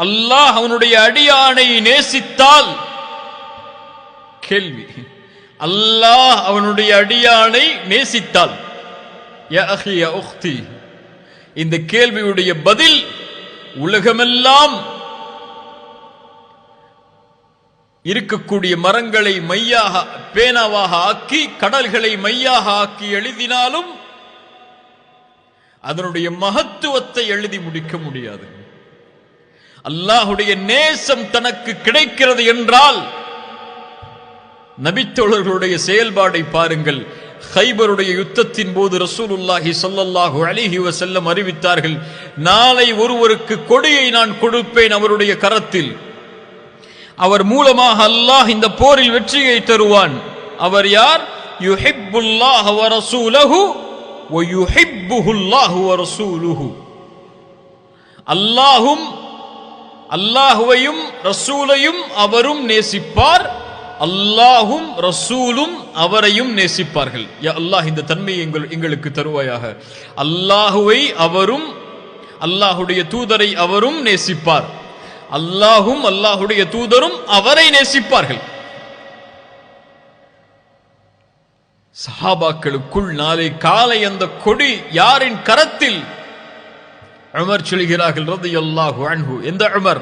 அல்லாஹ் அவனுடைய அடியானை நேசித்தால், கேள்வி, அல்லாஹ் அவனுடைய அடியானை நேசித்தால், யா அஹி யா உக்தி, இந்த கேள்வியுடைய பதில் உலகமெல்லாம் இருக்கக்கூடிய மரங்களை மையாக பேனாவாக ஆக்கி கடல்களை மையாக ஆக்கி எழுதினாலும் அதனுடைய மகத்துவத்தை எழுதி முடிக்க முடியாது. அல்லாஹுடைய நேசம் தனக்கு கிடைக்கிறது என்றால், நபித்தோழர்களுடைய செயல்பாடை பாருங்கள். கைபருடைய யுத்தத்தின் போது ரசூலுல்லாஹி ஸல்லல்லாஹு அலைஹி வஸல்லம் அறிவித்தார்கள், நாளை ஒருவருக்கு கொடியை நான் கொடுப்பேன் அவருடைய கரத்தில், அவர் மூலமாக அல்லாஹ் இந்த போரில் வெற்றியை தருவான். அவர் யார்? யுஹிப்புல்லாஹ வ ரசூலுஹு வ யுஹிப்புஹுல்லாஹு வ ரசூலுஹு. அல்லாஹும் அல்லாஹுவையும் ரசூலையும் அவரும் நேசிப்பார், அல்லாஹும் ரசூலும் அவரையும் நேசிப்பார்கள். யா அல்லாஹ் இந்த தன்மையை எங்களுக்கு தருவாயாக. அல்லாஹுவை அவரும் அல்லாஹுடைய தூதரை அவரும் நேசிப்பார், அல்லாஹும் அல்லாஹுடைய தூதரும் அவரை நேசிப்பார்கள். சஹாபாக்களுக்குள் நாளை காலை அந்த கொடி யாரின் கரத்தில்? உமர் சொல்கிறார்கள் ரலியல்லாஹு அன்ஹு. எந்த உமர்?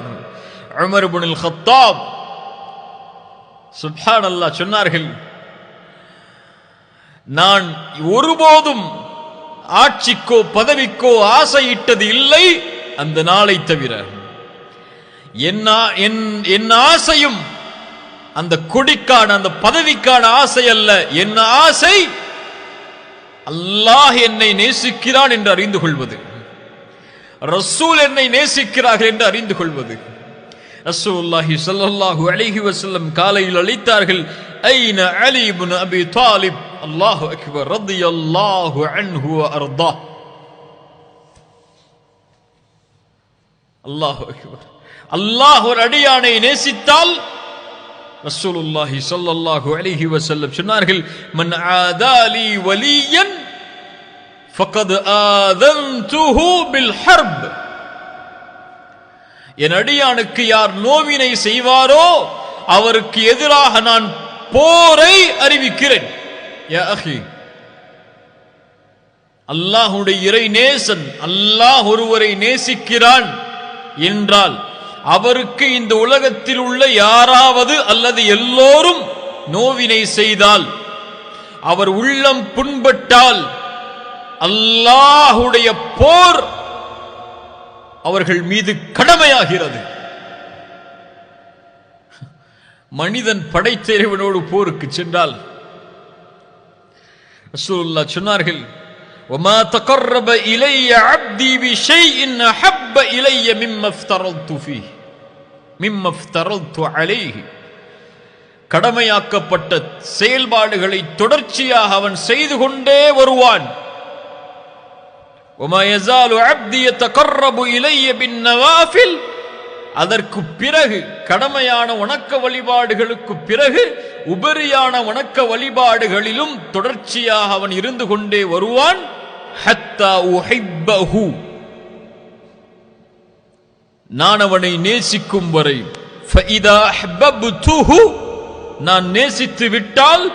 உமர் இப்னுல் கத்தாப். சுப்ஹானல்லாஹ். சொன்னார்கள், நான் ஒருபோதும் ஆட்சிக்கோ பதவிக்கோ ஆசையிட்டது இல்லை அந்த நாளை தவிர. என் ஆசையும் அந்த கொடிக்கான அந்த பதவிக்கான ஆசை அல்ல. என் ஆசை அல்லாஹ் என்னை நேசிக்கிறான் என்று அறிந்து கொள்வது, ரசூல் என்னை நேசிக்கிறார்கள் என்று அறிந்து கொள்வது. ரசூலுல்லாஹி ஸல்லல்லாஹு அலைஹி வஸல்லம் காலையில் அழைத்தார்கள், ஐன அலி இப்னு அபி தாலிப். அல்லாஹு அக்பர். ரலியல்லாஹு அன்ஹு வ அர்தா. அல்லாஹு அக்பர். அல்லாஹ் ஒரு அடியானை நேசித்தால் ரசூலுல்லாஹி ஸல்லல்லாஹு அலைஹி வஸல்லம் சொன்னார்கள், மன் ஆதாலி வலியன் ஃபகத் ஆதன்துஹு பில் ஹர்ப். என் அடியானுக்கு யார் நோவினை செய்வாரோ அவருக்கு எதிராக நான் போரை அறிவிக்கிறேன். யா அஹி, அல்லாஹ்வுடைய இறை நேசன், அல்லாஹ் ஒருவரை நேசிக்கிறான் என்றால் அவருக்கு இந்த உலகத்தில் உள்ள யாராவது அல்லது எல்லோரும் நோவினை செய்தால், அவர் உள்ளம் புண்பட்டால், அல்லாஹுடைய போர் அவர்கள் மீது கடமையாகிறது. மனிதன் படைத்த இறைவனோடு போருக்கு சென்றால் ரசூலுல்லாஹ் சொன்னார்கள், وما تقرب الي عبدي بشيء احب الي مما افترضت عليه. கடமையாக்கப்பட்ட செயல்பாடுகளை தொடர்ச்சியாக அவன் செய்து கொண்டே வருவான். وما يزال عبدي يتقرب الي بالنوافل. அதற்கு பிறகு கடமையான வணக்க வழிபாடுகளுக்கு பிறகு உபரியான வணக்க வழிபாடுகளிலும் தொடர்ச்சியாக அவன் இருந்து கொண்டே வருவான். ஹத்தா உஹிப்பஹு, நான் அவனை நேசிக்கும் வரை. ஃபஇதா அஹ்பப்துஹு, நான் நேசித்து விட்டால்,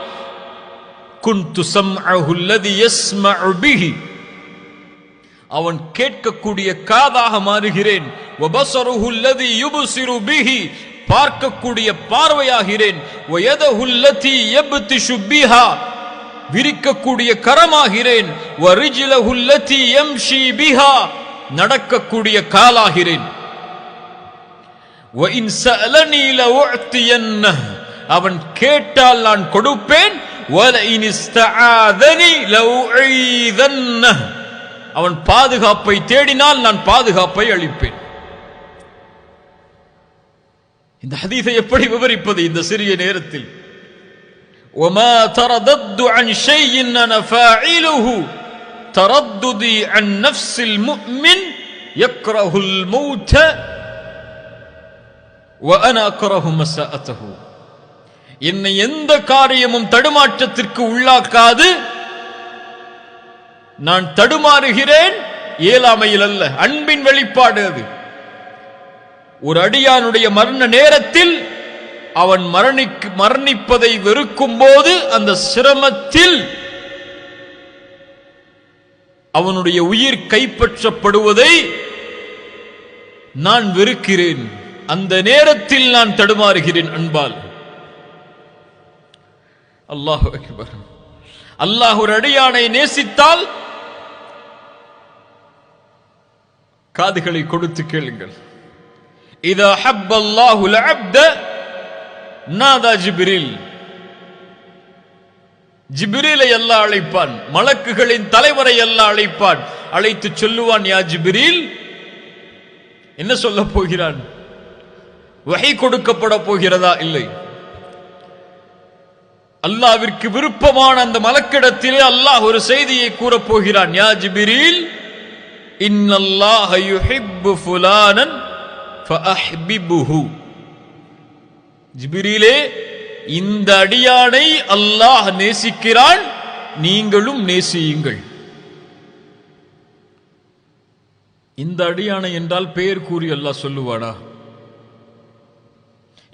குன்து ஸம்அஹு அல்லதி யஸ்மஉ பிஹி, அவன் கேட்கக்கூடிய காதாக மாறுகிறேன். வபஸருஹு அல்லதி யுப்ஸிரு பிஹி, பார்க்கக்கூடிய பார்வையாகிறேன். வயதஹு அல்லதி யப்திஷு பிஹா, விரிக்கக்கூடிய கரமாகிறேன். வரிஜ்லஹு அல்லதி யம்ஷி பிஹா, நடக்கக்கூடிய காலாகிறேன். வஇன் ஸஅலனி லஉஅ்தியன்னஹு, அவன் கேட்டால் நான் கொடுப்பேன். வலஇன் இஸ்தஆதனி லஉஈதன்னஹு, அவன் பாதுகாப்பை தேடினால் நான் பாதுகாப்பை அளிப்பேன். இந்த ஹதீஸை எப்படி விவரிப்பது இந்த சிறிய நேரத்தில்? وما تردد عن شيء انا فاعله ترددي عن نفس المؤمن يكره الموت وانا اكره مساءته. என்னை எந்த காரியமும் தடுமாற்றத்திற்கு உள்ளாக்காது. நான் தடுமாறுகிறேன் இயலாமையில் அல்ல, அன்பின் வெளிப்பாடு அது. ஒரு அடியானுடைய மரண நேரத்தில் அவன் மரணிப்பதை வெறுக்கும் போது அந்த சிரமத்தில் அவனுடைய உயிர் கைப்பற்றப்படுவதை நான் வெறுக்கிறேன். அந்த நேரத்தில் நான் தடுமாறுகிறேன் அன்பால். அல்லாஹு அக்பர். அல்லாஹ் ஒரு அடியானை நேசித்தால் காதுகளை கொடுத்து கேளுங்கள். இதா ஹப்பல்லாஹுல் அப்த நாதா ஜிப்ரீல். ஜிப்ரீலை அல்லாஹ் அழைப்பான், மலக்குகளின் தலைவரை அல்லாஹ் அழைப்பான். அழைத்து சொல்லுவான், யா ஜிப்ரீல். என்ன சொல்ல போகிறான்? வஹி கொடுக்கப்பட போகிறதா? இல்லை. அல்லாஹ்விற்கு விருப்பமான அந்த மலக்கிடத்திலே அல்லாஹ் ஒரு செய்தியை கூறப் போகிறான். யா ஜிப்ரீல், இன்னல்லாஹ யுஹிப்பு ஃபுலானன் ஃபஅஹ்பிபுஹு. ஜிப்ரீலே, இந்த அடியானை அல்லாஹ் நேசிக்கிறான், நீங்களும் நேசியுங்கள். இந்த அடியானை என்றால் பெயர் கூறி அல்லாஹ் சொல்லுவானா?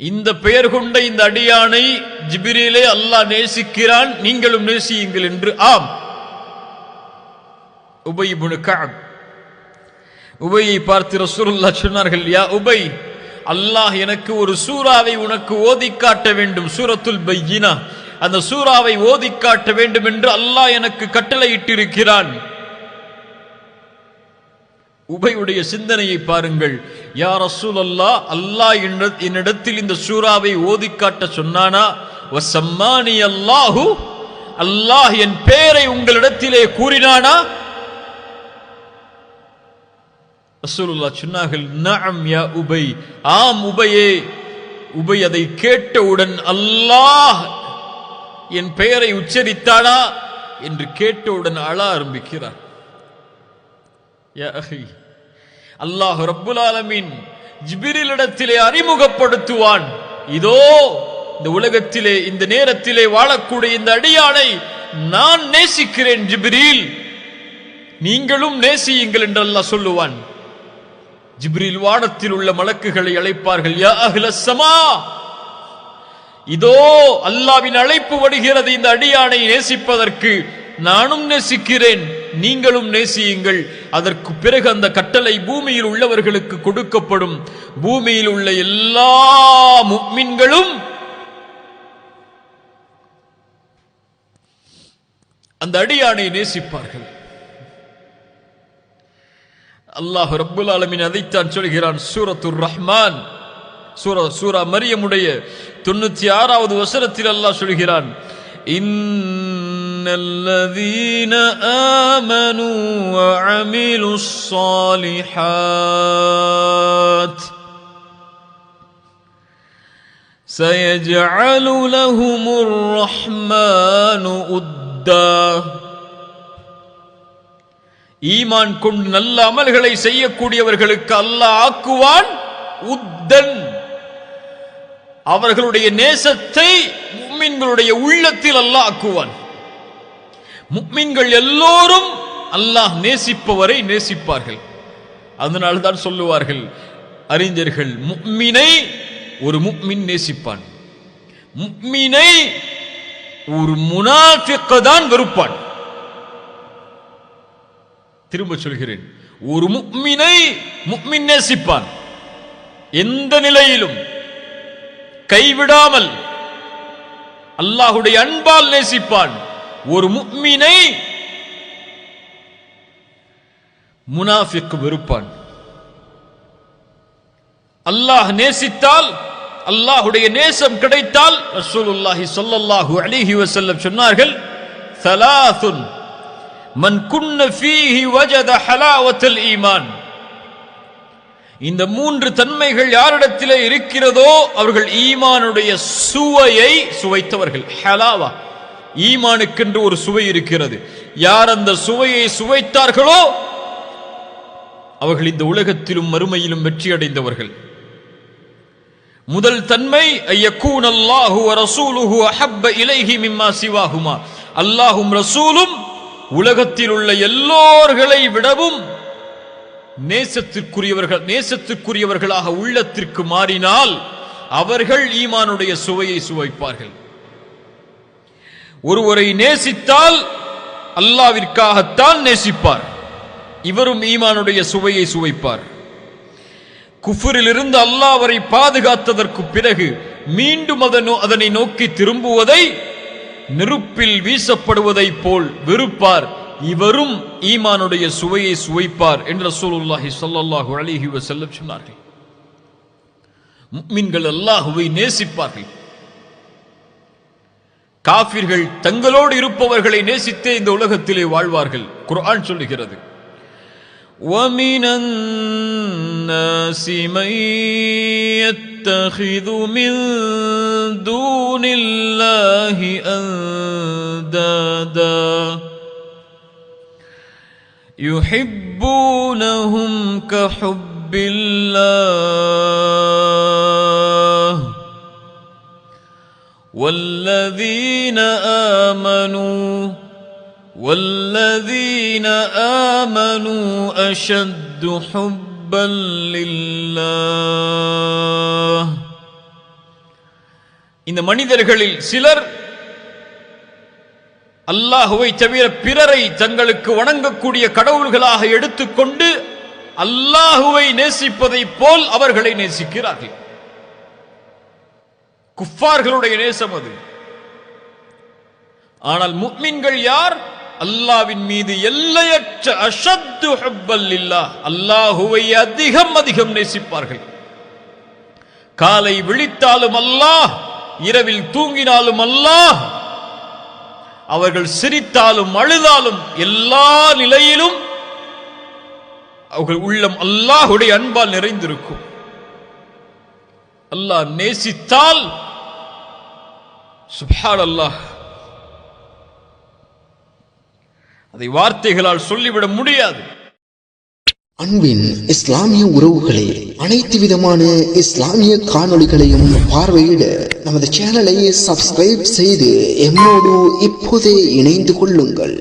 இந்த பெயர் கொண்ட இந்த அடியானை ஜிப்ரீலே அல்லாஹ் நேசிக்கிறான், நீங்களும் நேசியுங்கள் என்று. ஆம். உபை இப்னு கஅப், உபையை பார்த்து ரசூலுல்லாஹ் சொன்னார்கள், யா உபை, அல்லாஹ் எனக்கு ஒரு சூராவை உனக்கு ஓதி காட்ட வேண்டும், சூரத்துல் பையினா, அந்த சூராவை ஓதி காட்ட வேண்டும் என்று அல்லாஹ் எனக்கு கட்டளையிட்டிருக்கிறான். உபையுடைய சிந்தனையை பாருங்கள். யா ரசூலல்லாஹ், அல்லாஹ் என்னிடத்தில் இந்த சூராவை ஓதி காட்ட சொன்னானா? வஸம்மானி அல்லாஹு, அல்லாஹ் என் பெயரை உங்களிடத்திலே கூறினானா? ரசூலுல்லாஹ் சொன்னார்கள், நஅம் யா உபை, ஆம் உபையே. உபை அதை கேட்டவுடன் அல்லாஹ் என் பெயரை உச்சரித்தானா என்று கேட்டவுடன் அழ ஆரம்பிக்கிறார். யா அஹி, அல்லாஹ் ரப்புல் ஆலமீன் ஜிப்ரீலிடத்திலே அறிமுகப்படுத்துவான், இதோ இந்த உலகத்திலே இந்த நேரத்திலே வாழக்கூடிய இந்த அடியானை நான் நேசிக்கிறேன் ஜிப்ரீல், நீங்களும் நேசியுங்கள் என்று அல்லாஹ் சொல்லுவான். ஜிப்ரீல் வானத்தில் உள்ள மலக்குகளை அழைப்பார்கள். யா அஹ்லஸ் ஸமா, இதோ அல்லாஹ்வின் அழைப்பு வருகிறது இந்த அடியானை நேசிப்பதற்கு, நானும் நேசிக்கிறேன், நீங்களும் நேசியுங்கள். அதற்கு பிறகு அந்த கட்டளை பூமியில் உள்ளவர்களுக்கு கொடுக்கப்படும். பூமியில் உள்ள எல்லா முஃமின்களும் அந்த அடியானை நேசிப்பார்கள். அல்லாஹ் ரப்புல் ஆலமீன் அதைத்தான் சொல்கிறான். சூரத்துர் ரஹ்மான், சூரா மரியமுடைய 96வது வசனத்தில் அல்லாஹ் சொல்கிறான், இன்னல்லதீன ஆமனூ வஅமிலுஸ் ஸாலிஹாத் சயஜஅலு லஹுமுர் ரஹ்மானு உத்தா. ஈமான் கொண்டு நல்ல அமல்களை செய்யக்கூடியவர்களுக்கு அல்லாஹ் ஆக்குவான் உத்தன், அவர்களுடைய நேசத்தை முஃமின்களுடைய உள்ளத்தில் அல்லாஹ் ஆக்குவான். முஃமின்கள் எல்லோரும் அல்லாஹ் நேசிப்பவரை நேசிப்பார்கள். அதனால தான் சொல்லுவார்கள் அறிஞர்கள், முஃமினை ஒரு முஃமின் நேசிப்பான், முஃமினை ஒரு முனாஃபிக் தான் வெறுப்பான். திரும்ப சொல்கிறேன், ஒரு முஃமினை முஃமின் நேசிப்பான், எந்த நிலையிலும் கைவிடாமல் அல்லாஹ்வுடைய அன்பால் நேசிப்பான். ஒரு முஃமினை முனாஃபிக் வெறுப்பான். அல்லாஹ் நேசித்தால், அல்லாஹ்வுடைய நேசம் கிடைத்தால், ரசூலுல்லாஹி ஸல்லல்லாஹு அலைஹி வஸல்லம் சொன்னார்கள், ஸலாத்துன் மன் குன்ன ஃபீஹி வஜத ஹலாவத்துல் ஈமான். இந்த மூன்று தன்மைகள் யாரிடத்திலே இருக்கிறதோ அவர்கள் ஈமானுடைய சுவையை சுவைத்தவர்கள். ஹலாவா, ஈமானுக்கென்று ஒரு சுவை இருக்கிறது. யார் அந்த சுவையை சுவைத்தார்களோ அவர்கள் இந்த உலகத்திலும் மறுமையிலும் வெற்றி அடைந்தவர்கள். முதல் தன்மை ஐயக்கூன் அல்லாஹு வ ரசூலுஹு அஹப்ப இலைஹி மிம்மா சிவாஹுமா. அல்லாஹும் ரசூலும் உலகத்தில் உள்ள எல்லோர்களை விடவும் நேசத்திற்குரியவர்களாக உள்ளத்திற்கு மாறினால் அவர்கள் ஈமானுடைய சுவையை சுவைப்பார்கள். ஒருவரை நேசித்தால் அல்லாஹ்விற்காகத்தான் நேசிப்பார், இவரும் ஈமானுடைய சுவையை சுவைப்பார். குஃப்ரிலிருந்து அல்லாஹ் அவரை பாதுகாத்ததற்கு பிறகு மீண்டும் அதனை நோக்கி திரும்புவதை நெருப்பில் வீசப்படுவதை போல் வெறுப்பார், இவரும் ஈமானுடைய சுவையை சுவைப்பார் என்று ரசூலுல்லாஹி ஸல்லல்லாஹு அலைஹி வஸல்லம் சொன்னார்கள். முஃமின்கள் அல்லாஹ்வை நேசிப்பார்கள். காஃபிர்கள் தங்களோடு இருப்பவர்களை நேசித்தே இந்த உலகத்திலே வாழ்வார்கள். குர்ஆன் சொல்லுகிறது, وَمِنَ النَّاسِ مَن يَتَّخِذُ مِن دُونِ اللَّهِ أَندَادًا يُحِبُّونَهُمْ كَحُبِّ اللَّهِ وَالَّذِينَ آمَنُوا أَشَدُّ حُبًّا لِلَّهِ. இந்த மனிதர்களில் சிலர் அல்லாஹ்வை தவிர பிறரை தங்களுக்கு வணங்கக்கூடிய கடவுள்களாக எடுத்துக்கொண்டு அல்லாஹ்வை நேசிப்பதை போல் அவர்களை நேசிக்கிறார்கள். குஃபார்களுடைய நேசம் அது. ஆனால் முஃமின்கள் யார்? அல்லாஹ்வின் மீது எல்லையற்ற அஷத்து ஹுப்பல் லில்லாஹ், அல்லாஹ்வை அதிகம் நேசிப்பார்கள். காலை விழித்தாலும் அல்லாஹ், இரவில் தூங்கினாலும் அல்லாஹ், அவர்கள் சிரித்தாலும் அழுதாலும் எல்லா நிலையிலும் அவர்கள் உள்ளம் அல்லாஹ்வுடைய அன்பால் நிறைந்திருக்கும். அல்லாஹ் நேசித்தால் சுப்ஹானல்லாஹ், அதை வார்த்தைகளால் சொல்லிவிட முடியாது. அன்பின் இஸ்லாமிய உறவுகளே, அனைத்து விதமான இஸ்லாமிய காணொளிகளையும் பார்வையிட நமது சேனலை சப்ஸ்கிரைப் செய்து எம்மோடு இப்போதே இணைந்து கொள்ளுங்கள்.